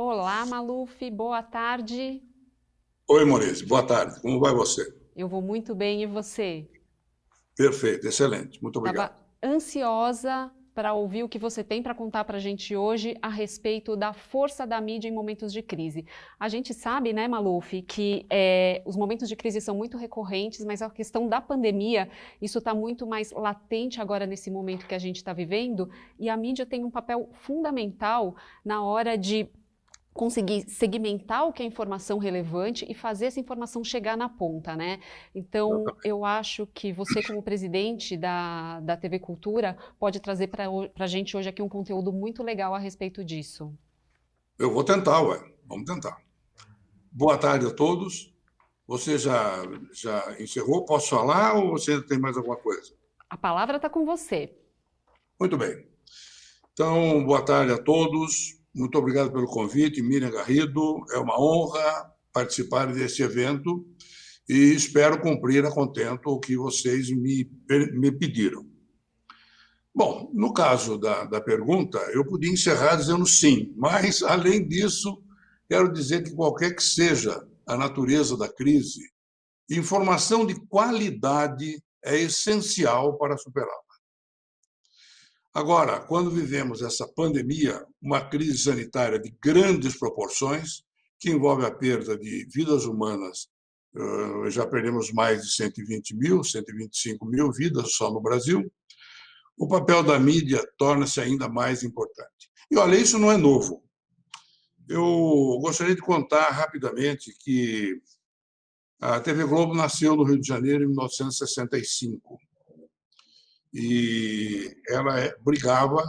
Olá, Maluf, boa tarde. Oi, Maurício, boa tarde. Como vai você? Eu vou muito bem e você? Perfeito, excelente. Muito Estava obrigado. ansiosa para ouvir o que você tem para contar para a gente hoje a respeito da força da mídia em momentos de crise. A gente sabe, né, Maluf, que os momentos de crise são muito recorrentes, mas a questão da pandemia, isso está muito mais latente agora nesse momento que a gente está vivendo, e a mídia tem um papel fundamental na hora de conseguir segmentar o que é informação relevante e fazer essa informação chegar na ponta, né? Então, Exatamente. eu acho que você, como presidente da TV Cultura, pode trazer para a gente hoje aqui um conteúdo muito legal a respeito disso. Eu vou tentar, ué. Vamos tentar. Boa tarde a todos. Você já encerrou? Posso falar ou você ainda tem mais alguma coisa? A palavra está com você. Muito bem. Então, boa tarde a todos. Muito obrigado pelo convite, Miriam Garrido. É uma honra participar desse evento e espero cumprir a contento o que vocês me pediram. Bom, no caso da pergunta, eu podia encerrar dizendo sim, mas, além disso, quero dizer que qualquer que seja a natureza da crise, informação de qualidade é essencial para superá-la. Agora, quando vivemos essa pandemia, uma crise sanitária de grandes proporções, que envolve a perda de vidas humanas, já perdemos mais de 120 mil, 125 mil vidas só no Brasil, o papel da mídia torna-se ainda mais importante. E olha, isso não é novo. Eu gostaria de contar rapidamente que a TV Globo nasceu no Rio de Janeiro em 1965 e ela brigava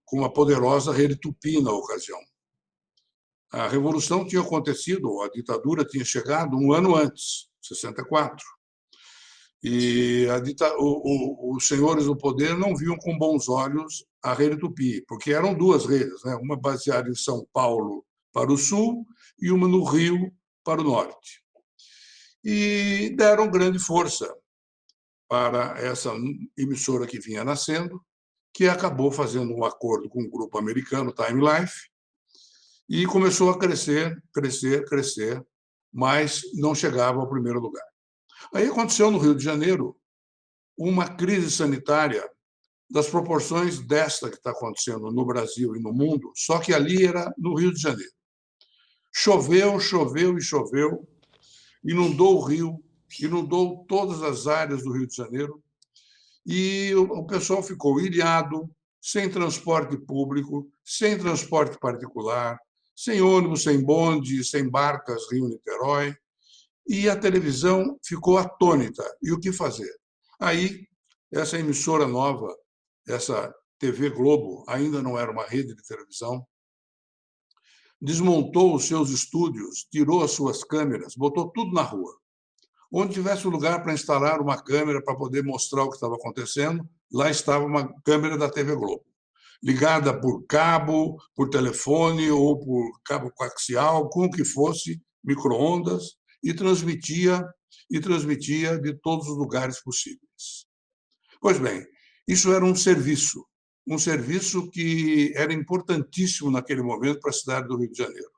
com uma poderosa rede tupi na ocasião. A revolução tinha acontecido, a ditadura tinha chegado um ano antes, 64. E os senhores do poder não viam com bons olhos a rede Tupi, porque eram duas redes, né? Uma baseada em São Paulo para o sul e uma no Rio para o norte. E deram grande força para essa emissora que vinha nascendo, que acabou fazendo um acordo com um grupo americano, Time Life, e começou a crescer, crescer, crescer, mas não chegava ao primeiro lugar. Aí aconteceu no Rio de Janeiro uma crise sanitária das proporções desta que está acontecendo no Brasil e no mundo, só que ali era no Rio de Janeiro. Choveu, choveu e choveu, inundou o Rio, inundou todas as áreas do Rio de Janeiro, e o pessoal ficou ilhado, sem transporte público, sem transporte particular, sem ônibus, sem bonde, sem barcas Rio-Niterói, e a televisão ficou atônita. E o que fazer? Aí, essa emissora nova, essa TV Globo, ainda não era uma rede de televisão, desmontou os seus estúdios, tirou as suas câmeras, botou tudo na rua. Onde tivesse um lugar para instalar uma câmera para poder mostrar o que estava acontecendo, lá estava uma câmera da TV Globo, ligada por cabo, por telefone ou por cabo coaxial, com o que fosse, micro-ondas, e transmitia de todos os lugares possíveis. Pois bem, isso era um serviço que era importantíssimo naquele momento para a cidade do Rio de Janeiro.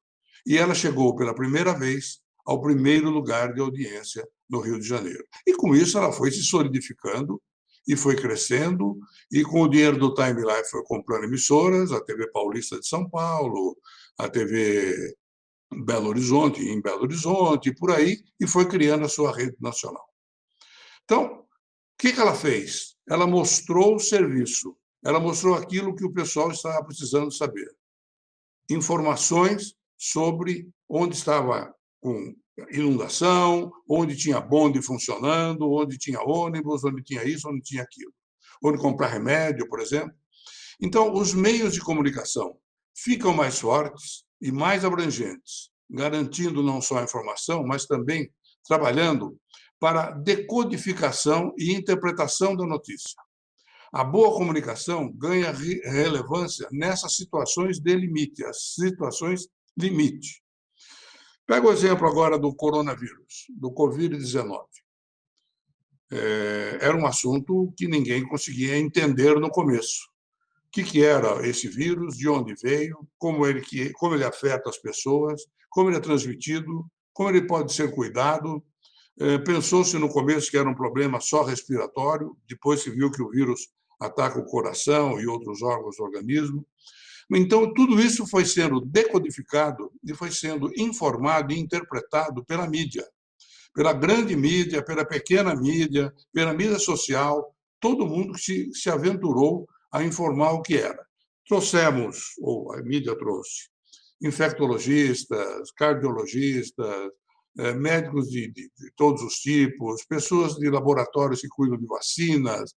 E ela chegou pela primeira vez ao primeiro lugar de audiência no Rio de Janeiro. E com isso ela foi se solidificando e foi crescendo, e com o dinheiro do Time Life foi comprando emissoras, a TV Paulista de São Paulo, a TV Belo Horizonte, em Belo Horizonte, e por aí, e foi criando a sua rede nacional. Então, o que ela fez? Ela mostrou o serviço, ela mostrou aquilo que o pessoal estava precisando saber. Informações sobre onde estava com inundação, onde tinha bonde funcionando, onde tinha ônibus, onde tinha isso, onde tinha aquilo. Onde comprar remédio, por exemplo. Então, os meios de comunicação ficam mais fortes e mais abrangentes, garantindo não só a informação, mas também trabalhando para decodificação e interpretação da notícia. A boa comunicação ganha relevância nessas situações de limite, as situações limite. Pega o exemplo agora do coronavírus, do Covid-19. Era um assunto que ninguém conseguia entender no começo. que era esse vírus, de onde veio, como ele afeta as pessoas, como ele é transmitido, como ele pode ser cuidado. Pensou-se no começo que era um problema só respiratório, depois se viu que o vírus ataca o coração e outros órgãos do organismo. Então, tudo isso foi sendo decodificado e foi sendo informado e interpretado pela mídia, pela grande mídia, pela pequena mídia, pela mídia social, todo mundo que se aventurou a informar o que era. Trouxemos, ou a mídia trouxe, infectologistas, cardiologistas, médicos de todos os tipos, pessoas de laboratórios que cuidam de vacinas,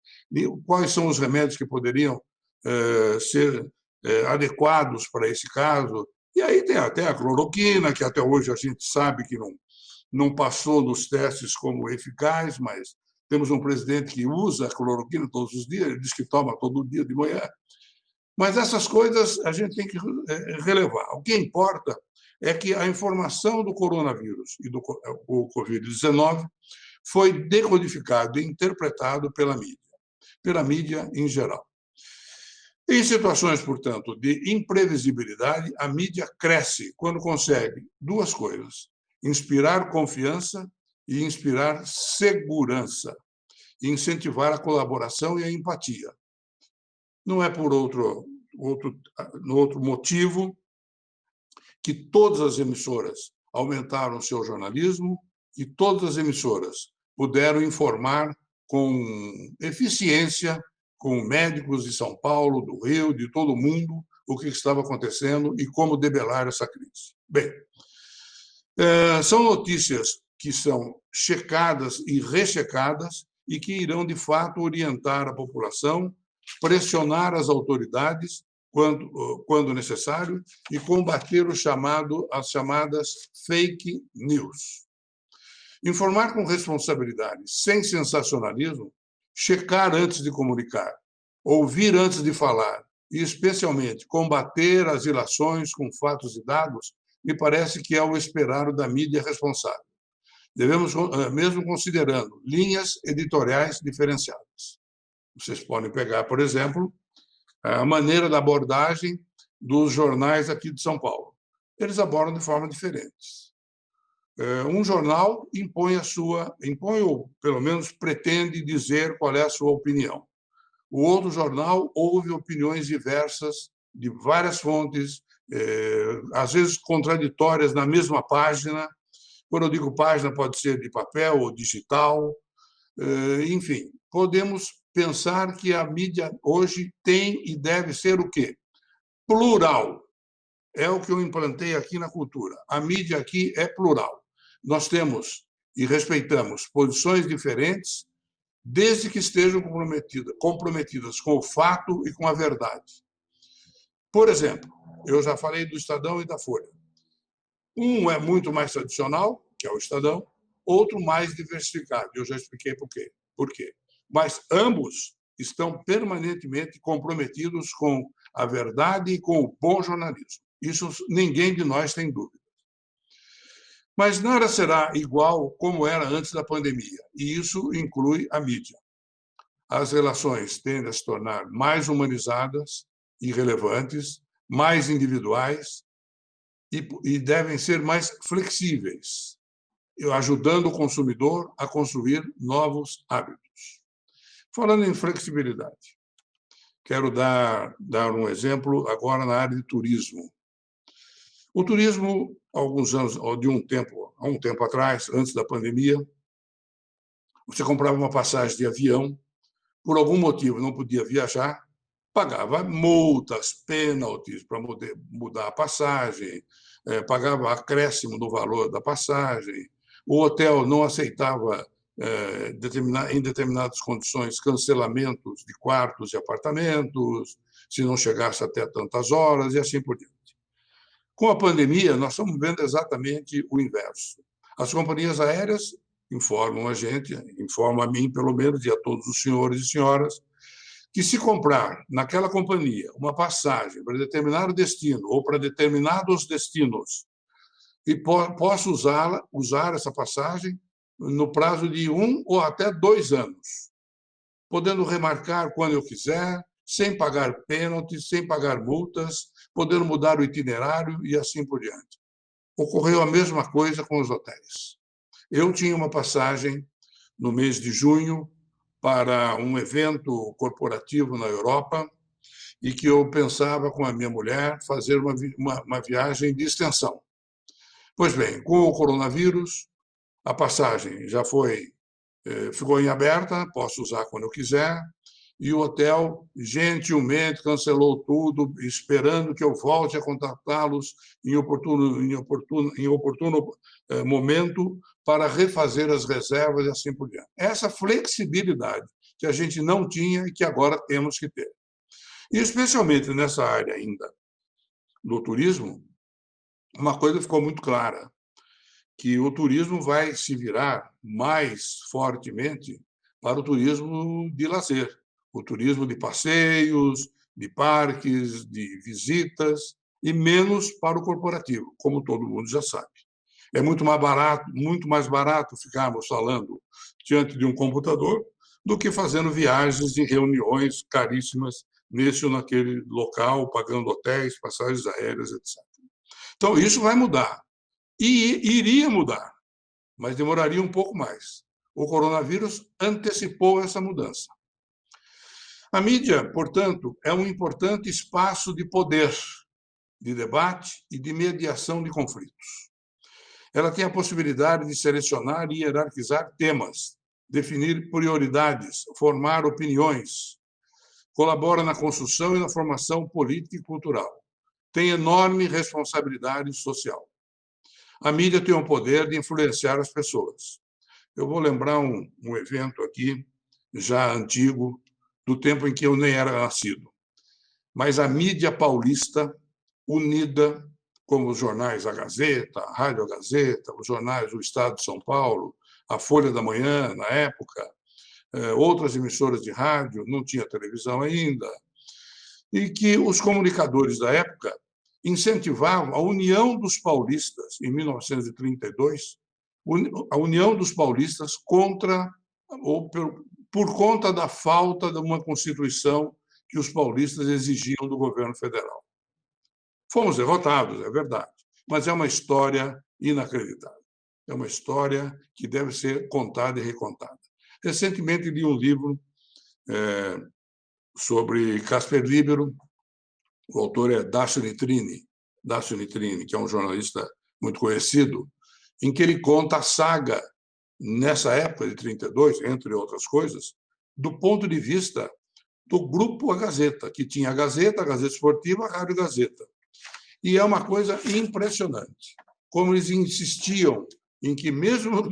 quais são os remédios que poderiam ser adequados para esse caso. E aí tem até a cloroquina, que até hoje a gente sabe que não passou nos testes como eficaz, mas temos um presidente que usa a cloroquina todos os dias, ele diz que toma todo dia de manhã. Mas essas coisas a gente tem que relevar. O que importa é que a informação do coronavírus e do Covid-19 foi decodificado e interpretado pela mídia em geral. Em situações, portanto, de imprevisibilidade, a mídia cresce quando consegue duas coisas: inspirar confiança e inspirar segurança, e incentivar a colaboração e a empatia. Não é por outro motivo que todas as emissoras aumentaram seu jornalismo e todas as emissoras puderam informar com eficiência, com médicos de São Paulo, do Rio, de todo o mundo, o que estava acontecendo e como debelar essa crise. Bem, são notícias que são checadas e rechecadas e que irão, de fato, orientar a população, pressionar as autoridades quando necessário e combater as chamadas fake news. Informar com responsabilidade, sem sensacionalismo, checar antes de comunicar, ouvir antes de falar e, especialmente, combater as ilações com fatos e dados, me parece que é o esperado da mídia responsável. Devemos, mesmo considerando linhas editoriais diferenciadas. Vocês podem pegar, por exemplo, a maneira da abordagem dos jornais aqui de São Paulo. Eles abordam de forma diferente. Um jornal impõe ou pelo menos pretende dizer qual é a sua opinião. O outro jornal ouve opiniões diversas de várias fontes, às vezes contraditórias na mesma página. Quando eu digo página, pode ser de papel ou digital. Enfim, podemos pensar que a mídia hoje tem e deve ser o quê? Plural. É o que eu implantei aqui na cultura. A mídia aqui é plural. Nós temos e respeitamos posições diferentes, desde que estejam comprometidas com o fato e com a verdade. Por exemplo, eu já falei do Estadão e da Folha. Um é muito mais tradicional, que é o Estadão, outro mais diversificado. Eu já expliquei por quê. Mas ambos estão permanentemente comprometidos com a verdade e com o bom jornalismo. Isso ninguém de nós tem dúvida. Mas nada será igual como era antes da pandemia, e isso inclui a mídia. As relações tendem a se tornar mais humanizadas e relevantes, mais individuais e devem ser mais flexíveis, ajudando o consumidor a construir novos hábitos. Falando em flexibilidade, quero dar um exemplo agora na área de turismo. O turismo, há um tempo atrás, antes da pandemia, você comprava uma passagem de avião, por algum motivo não podia viajar, pagava multas, pênaltis para mudar a passagem, pagava acréscimo do valor da passagem, o hotel não aceitava, em determinadas condições, cancelamentos de quartos e apartamentos, se não chegasse até tantas horas, e assim por diante. Com a pandemia, nós estamos vendo exatamente o inverso. As companhias aéreas informam a gente, informam a mim, pelo menos, e a todos os senhores e senhoras, que se comprar naquela companhia uma passagem para determinado destino ou para determinados destinos e posso usar essa passagem no prazo de 1 ou até 2 anos, podendo remarcar quando eu quiser, sem pagar pênaltis, sem pagar multas, podendo mudar o itinerário e assim por diante. Ocorreu a mesma coisa com os hotéis. Eu tinha uma passagem no mês de junho para um evento corporativo na Europa e que eu pensava, com a minha mulher, fazer uma viagem de extensão. Pois bem, com o coronavírus, a passagem já ficou em aberta, posso usar quando eu quiser, e o hotel gentilmente cancelou tudo, esperando que eu volte a contatá-los em oportuno momento para refazer as reservas e assim por diante. Essa flexibilidade que a gente não tinha e que agora temos que ter. E, especialmente nessa área ainda do turismo, uma coisa ficou muito clara, que o turismo vai se virar mais fortemente para o turismo de lazer, o turismo de passeios, de parques, de visitas, e menos para o corporativo, como todo mundo já sabe. É muito mais barato ficarmos falando diante de um computador do que fazendo viagens e reuniões caríssimas nesse ou naquele local, pagando hotéis, passagens aéreas, etc. Então, isso vai mudar. E iria mudar, mas demoraria um pouco mais. O coronavírus antecipou essa mudança. A mídia, portanto, é um importante espaço de poder, de debate e de mediação de conflitos. Ela tem a possibilidade de selecionar e hierarquizar temas, definir prioridades, formar opiniões, colabora na construção e na formação política e cultural. Tem enorme responsabilidade social. A mídia tem o poder de influenciar as pessoas. Eu vou lembrar um evento aqui, já antigo, do tempo em que eu nem era nascido. Mas a mídia paulista, unida, como os jornais A Gazeta, a Rádio A Gazeta, os jornais do Estado de São Paulo, a Folha da Manhã, na época, outras emissoras de rádio, não tinha televisão ainda, e que os comunicadores da época incentivavam a união dos paulistas, em 1932, a união dos paulistas contra, ou por conta da falta de uma Constituição que os paulistas exigiam do governo federal. Fomos derrotados, é verdade, mas é uma história inacreditável. É uma história que deve ser contada e recontada. Recentemente li um livro sobre Casper Líbero, o autor é Dácio Nitrini, que é um jornalista muito conhecido, em que ele conta a saga, nessa época de 32, entre outras coisas, do ponto de vista do grupo A Gazeta, que tinha a Gazeta Esportiva, a Rádio Gazeta. E é uma coisa impressionante, como eles insistiam em que, mesmo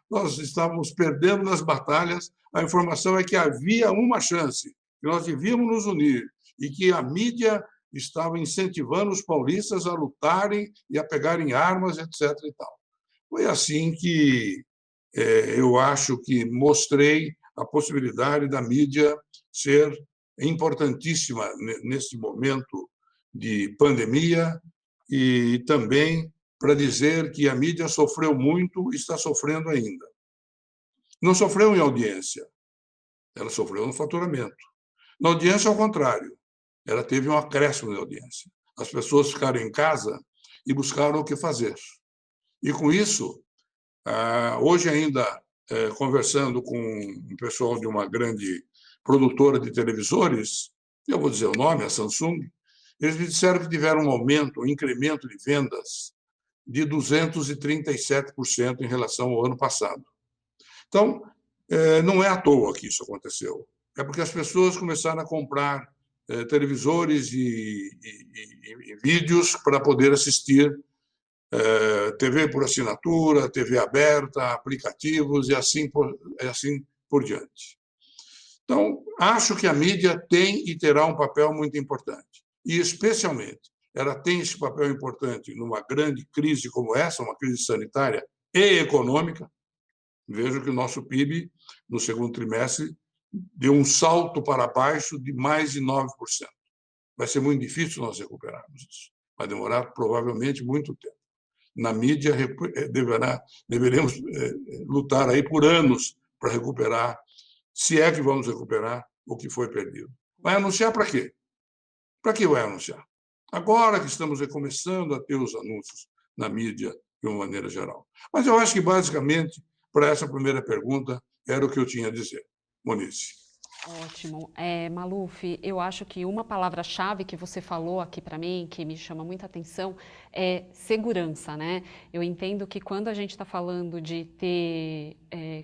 nós estávamos perdendo nas batalhas, a informação é que havia uma chance, que nós devíamos nos unir, e que a mídia estava incentivando os paulistas a lutarem e a pegarem armas, etc. E tal. Foi assim que eu acho que mostrei a possibilidade da mídia ser importantíssima nesse momento de pandemia e também para dizer que a mídia sofreu muito e está sofrendo ainda. Não sofreu em audiência, ela sofreu no faturamento. Na audiência, ao contrário, ela teve um acréscimo de audiência. As pessoas ficaram em casa e buscaram o que fazer. E, com isso, hoje ainda, conversando com um pessoal de uma grande produtora de televisores, eu vou dizer o nome, a Samsung, eles me disseram que tiveram um aumento, um incremento de vendas de 237% em relação ao ano passado. Então, não é à toa que isso aconteceu. É porque as pessoas começaram a comprar televisores e vídeos para poder assistir TV por assinatura, TV aberta, aplicativos e assim por diante. Então, acho que a mídia tem e terá um papel muito importante. E, especialmente, ela tem esse papel importante numa grande crise como essa, uma crise sanitária e econômica. Vejo que o nosso PIB, no segundo trimestre, deu um salto para baixo de mais de 9%. Vai ser muito difícil nós recuperarmos isso. Vai demorar, provavelmente, muito tempo. Na mídia, deveremos lutar aí por anos para recuperar, se é que vamos recuperar o que foi perdido. Vai anunciar para quê? Para que vai anunciar? Agora que estamos começando a ter os anúncios na mídia de uma maneira geral. Mas eu acho que, basicamente, para essa primeira pergunta, era o que eu tinha a dizer. Monize. Ótimo. Maluf, eu acho que uma palavra-chave que você falou aqui para mim, que me chama muita atenção, é segurança, né? Eu entendo que quando a gente está falando de ter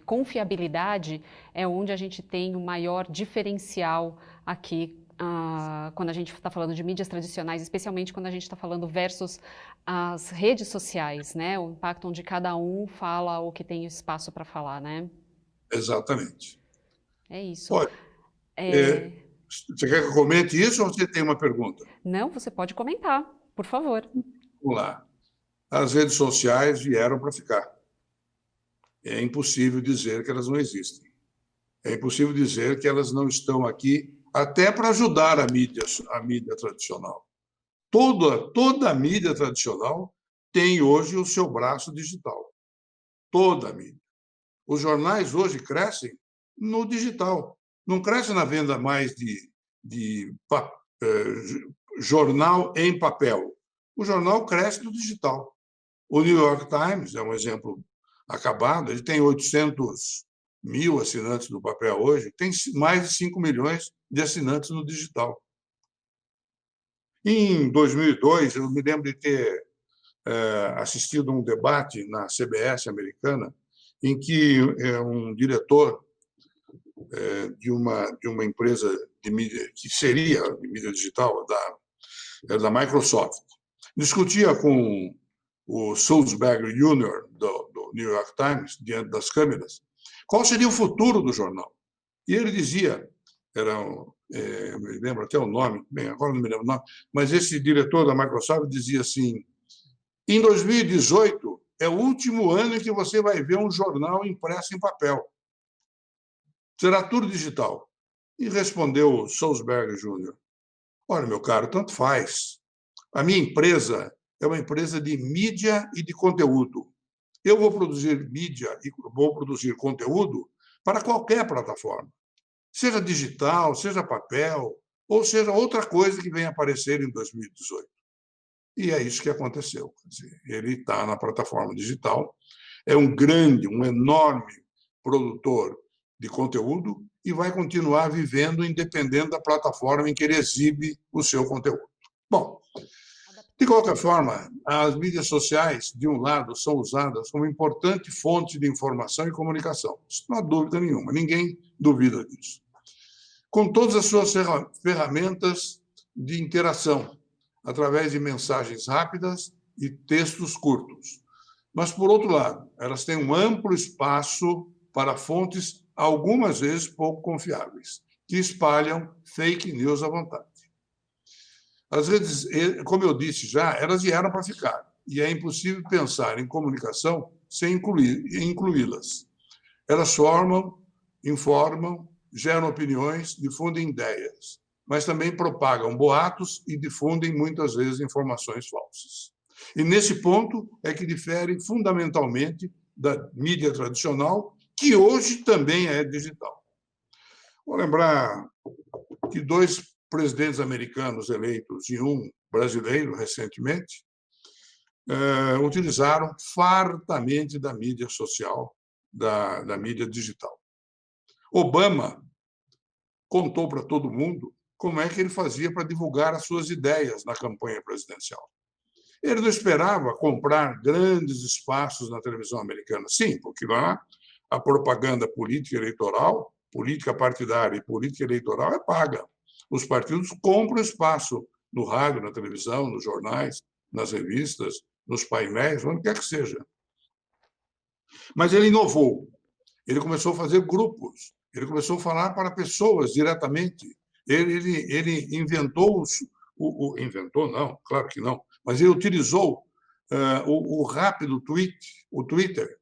confiabilidade, é onde a gente tem o maior diferencial aqui, quando a gente está falando de mídias tradicionais, especialmente quando a gente está falando versus as redes sociais, né? O impacto onde cada um fala o que tem espaço para falar, né? Exatamente. É isso. Olha, você quer que eu comente isso ou você tem uma pergunta? Não, você pode comentar, por favor. Vamos lá. As redes sociais vieram para ficar. É impossível dizer que elas não existem. É impossível dizer que elas não estão aqui até para ajudar a mídia tradicional. Toda a mídia tradicional tem hoje o seu braço digital. Toda a mídia. Os jornais hoje crescem no digital. Não cresce na venda mais de jornal em papel. O jornal cresce no digital. O New York Times é um exemplo acabado, ele tem 800.000 assinantes no papel hoje, tem mais de 5 milhões de assinantes no digital. Em 2002, eu me lembro de ter assistido a um debate na CBS americana, em que um diretor de uma empresa de mídia, que seria de mídia digital, da Microsoft, discutia com o Sulzberger Jr., do New York Times, diante das câmeras, qual seria o futuro do jornal. E ele dizia, me lembro até o nome, bem, agora não me lembro o nome, mas esse diretor da Microsoft dizia assim, em 2018 é o último ano em que você vai ver um jornal impresso em papel. Será tudo digital. E respondeu o Sulzberger Jr., olha, meu caro, tanto faz. A minha empresa é uma empresa de mídia e de conteúdo. Eu vou produzir mídia e vou produzir conteúdo para qualquer plataforma, seja digital, seja papel, ou seja outra coisa que venha aparecer em 2018. E é isso que aconteceu. Quer dizer, ele está na plataforma digital, é um enorme produtor de conteúdo e vai continuar vivendo independente da plataforma em que ele exibe o seu conteúdo. Bom, de qualquer forma, as mídias sociais, de um lado, são usadas como importante fonte de informação e comunicação. Isso não há dúvida nenhuma, ninguém duvida disso. Com todas as suas ferramentas de interação, através de mensagens rápidas e textos curtos. Mas, por outro lado, elas têm um amplo espaço para fontes, algumas vezes pouco confiáveis, que espalham fake news à vontade. As redes, como eu disse já, elas vieram para ficar, e é impossível pensar em comunicação sem incluí-las. Elas formam, informam, geram opiniões, difundem ideias, mas também propagam boatos e difundem, muitas vezes, informações falsas. E, nesse ponto, é que difere fundamentalmente da mídia tradicional, que hoje também é digital. Vou lembrar que 2 presidentes americanos eleitos e um brasileiro, recentemente, utilizaram fartamente da mídia social, da mídia digital. Obama contou para todo mundo como é que ele fazia para divulgar as suas ideias na campanha presidencial. Ele não esperava comprar grandes espaços na televisão americana. Sim, porque lá a propaganda política eleitoral, política partidária e política eleitoral é paga. Os partidos compram espaço no rádio, na televisão, nos jornais, nas revistas, nos painéis, onde quer que seja. Mas ele inovou. Ele começou a fazer grupos. Ele começou a falar para pessoas diretamente. Ele inventou inventou não, claro que não, mas ele utilizou o rápido o Twitter,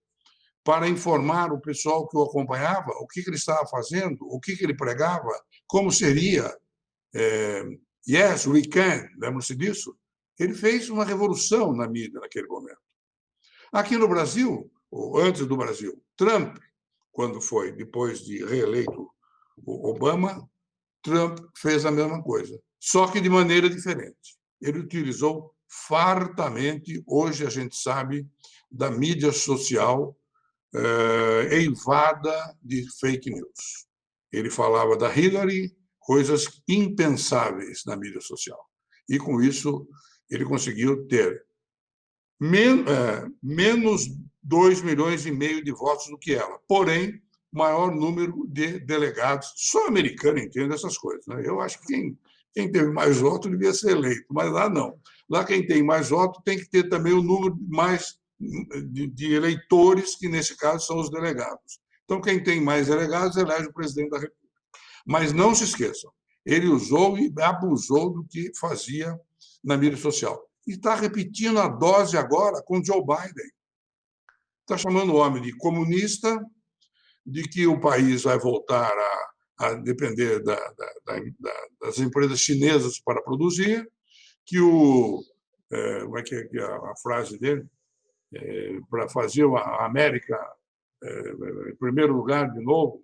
para informar o pessoal que o acompanhava o que ele estava fazendo, o que ele pregava, como seria. Yes, we can, lembram-se disso? Ele fez uma revolução na mídia naquele momento. Aqui no Brasil, ou antes do Brasil, Trump, quando foi, depois de reeleito o Obama, Trump fez a mesma coisa, só que de maneira diferente. Ele utilizou fartamente, hoje a gente sabe, da mídia social eivada de fake news. Ele falava da Hillary, coisas impensáveis na mídia social. E, com isso, ele conseguiu ter menos 2,5 milhões de votos do que ela. Porém, maior número de delegados. Só americano entende essas coisas, né? Eu acho que quem teve mais votos devia ser eleito, mas lá não. Lá quem tem mais votos tem que ter também o número mais de eleitores, que nesse caso são os delegados. Então, quem tem mais delegados elege o presidente da República. Mas não se esqueçam, ele usou e abusou do que fazia na mídia social. E está repetindo a dose agora com Joe Biden. Está chamando o homem de comunista, de que o país vai voltar a depender das empresas chinesas para produzir, que como é que é a frase dele? Para fazer a América em primeiro lugar de novo.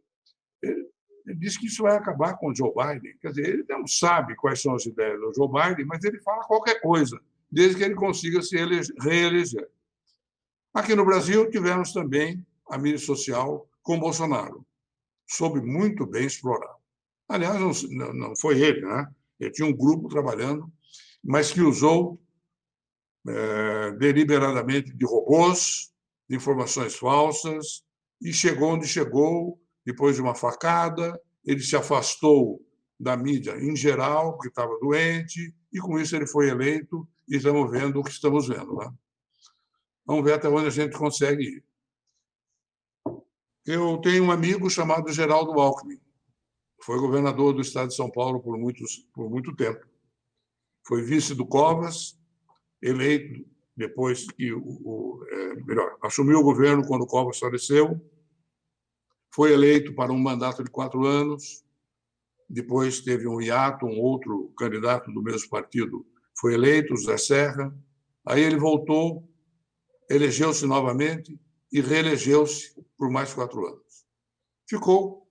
Ele disse que isso vai acabar com o Joe Biden. Quer dizer, ele não sabe quais são as ideias do Joe Biden, mas ele fala qualquer coisa, desde que ele consiga se reeleger. Aqui no Brasil, tivemos também a mídia social com Bolsonaro, soube muito bem explorar. Aliás, não foi ele, né? Ele tinha um grupo trabalhando, mas que usou deliberadamente de robôs, de informações falsas, e chegou onde chegou, depois de uma facada. Ele se afastou da mídia em geral, porque estava doente, e com isso ele foi eleito, e estamos vendo o que estamos vendo, né? Vamos ver até onde a gente consegue ir. Eu tenho um amigo chamado Geraldo Alckmin, foi governador do estado de São Paulo por muito tempo. Foi vice do Covas, eleito depois que assumiu o governo quando o Covas faleceu, foi eleito para um mandato de 4 anos, depois teve um hiato, um outro candidato do mesmo partido foi eleito, José Serra, aí ele voltou, elegeu-se novamente e reelegeu-se por mais 4 anos. Ficou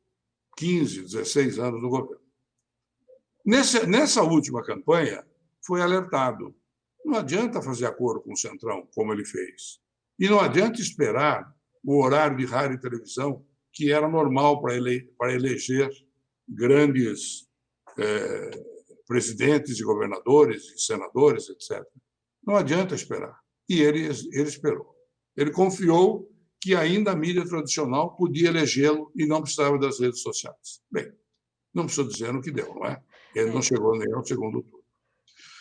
15, 16 anos no governo. Nessa última campanha, foi alertado: não adianta fazer acordo com o Centrão, como ele fez. E não adianta esperar o horário de rádio e televisão, que era normal para eleger grandes presidentes e governadores e senadores, etc. Não adianta esperar. E ele esperou. Ele confiou que ainda a mídia tradicional podia elegê-lo e não precisava das redes sociais. Bem, não preciso dizer no que deu, não é? Ele não chegou nem ao segundo turno.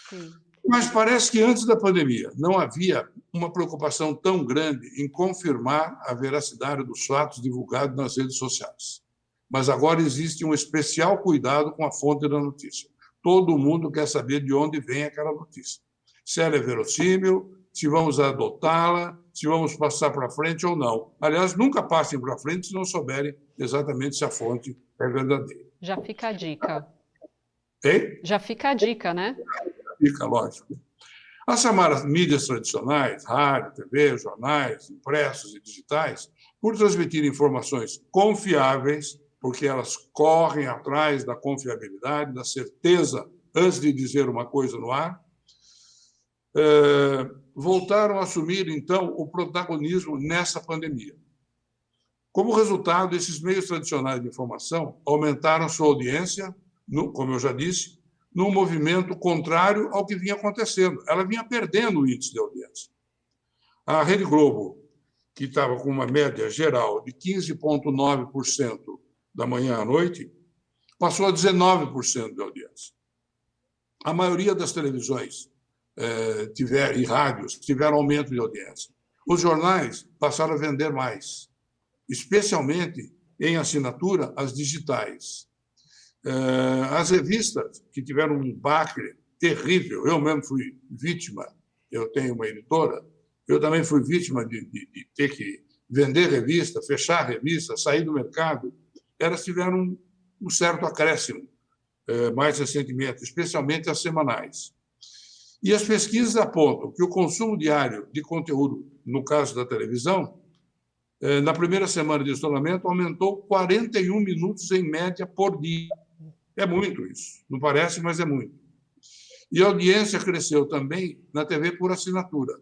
Sim. Mas parece que antes da pandemia não havia uma preocupação tão grande em confirmar a veracidade dos fatos divulgados nas redes sociais. Mas agora existe um especial cuidado com a fonte da notícia. Todo mundo quer saber de onde vem aquela notícia. Se ela é verossímil, se vamos adotá-la, se vamos passar para frente ou não. Aliás, nunca passem para frente se não souberem exatamente se a fonte é verdadeira. Já fica a dica. Hein? Já fica a dica, né? Fica, lógico. As chamadas mídias tradicionais, rádio, TV, jornais, impressos e digitais, por transmitir informações confiáveis, porque elas correm atrás da confiabilidade, da certeza, antes de dizer uma coisa no ar, voltaram a assumir, então, o protagonismo nessa pandemia. Como resultado, esses meios tradicionais de informação aumentaram sua audiência, como eu já disse, num movimento contrário ao que vinha acontecendo. Ela vinha perdendo o índice de audiência. A Rede Globo, que estava com uma média geral de 15,9% da manhã à noite, passou a 19% de audiência. A maioria das televisões e rádios tiveram aumento de audiência. Os jornais passaram a vender mais, especialmente em assinatura, as digitais. As revistas, que tiveram um baque terrível, eu mesmo fui vítima, eu tenho uma editora, eu também fui vítima de ter que vender revista, fechar revista, sair do mercado. Elas tiveram um certo acréscimo mais recentemente, especialmente as semanais. E as pesquisas apontam que o consumo diário de conteúdo, no caso da televisão, na primeira semana de isolamento, aumentou 41 minutos em média por dia. É muito isso. Não parece, mas é muito. E a audiência cresceu também na TV por assinatura.